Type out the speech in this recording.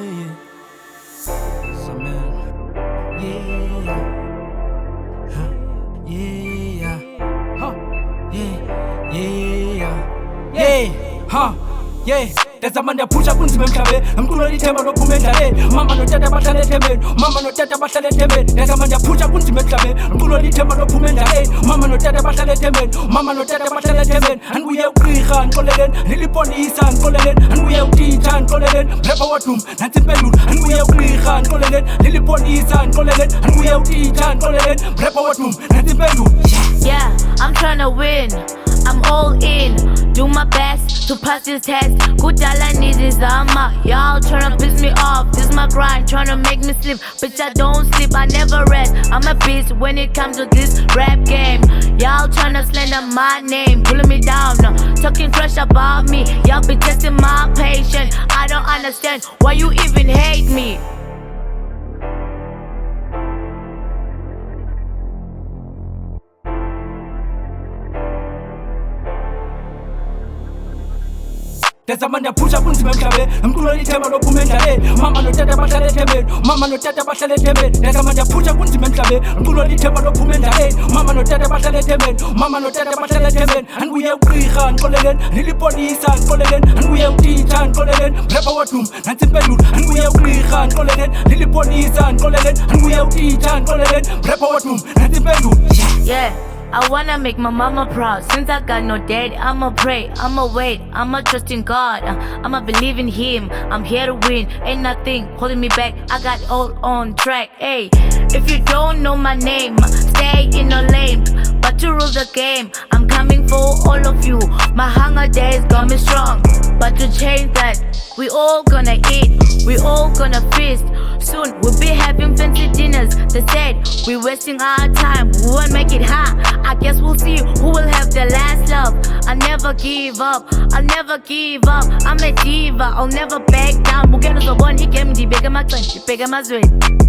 So man, yeah, huh, yeah, huh, yeah, huh, yeah. There's a man that push up kunzima emhlabeni Mculo lithemba lophuma endlaleni Mama notata bahlala ethembeni Mama notata bahlala ethembeni There's a man that push up kunzima emhlabeni Mculo lithemba lophuma endlaleni Mama notata bahlala ethembeni Mama notata bahlala ethembeni Andibuye ugqirha ndikoleleni Nilipolisa ndikoleleni Andibuye utitsha ndikoleleni Rapper wadum nansi impendulo Andibuye ugqirha ndikoleleni Nilipolisa ndikoleleni Andibuye utitsha ndikoleleni Rapper wadum nansi impendulo Yeah, I'm tryna win, I'm all in. Do my best to pass this test. Good all I need is armor. Y'all tryna piss me off. This my grind, tryna make me sleep. Bitch, I don't sleep, I never rest. I'm a beast when it comes to this rap game. Y'all tryna slander my name, pulling me down, talking trash about me. Y'all be testing my patience. I don't understand why you even hate me. There's a man that push up kunzima emhlabeni Mculo lithemba lophuma endlaleni Mama notata bahlala ethembeni Mama notata bahlala ethembeni There's a man that push up kunzima emhlabeni Mculo lithemba lophuma endlaleni Mama notata bahlala ethembeni Mama notata bahlala ethembeni Andibuye ugqirha ndikoleleni Nilipolisa ndikoleleni Andibuye utitsha ndikoleleni Rapper wadum nansi impendulo Andibuye ugqirha ndikoleleni Nilipolisa ndikoleleni Andibuye utitsha ndikoleleni Rapper wadum nansi impendulo Yeah, I wanna make my mama proud. Since I got no dad, I'ma pray, I'ma wait, I'ma trust in God, I'ma believe in Him. I'm here to win, ain't nothing holding me back. I got all on track. Hey, if you don't know my name, stay in your lane. But to rule the game, I'm coming for all of you. My hunger days got me strong, but to change that, we all gonna eat, we all gonna feast. Soon we'll be having fancy dinners. They said we're wasting our time, we won't make it high. I guess we'll see who will have the last love. I'll never give up, I'll never give up. I'm a diva, I'll never back down. Bukelo zobona igame ndibeka amaqindi, ndibeka amazweni.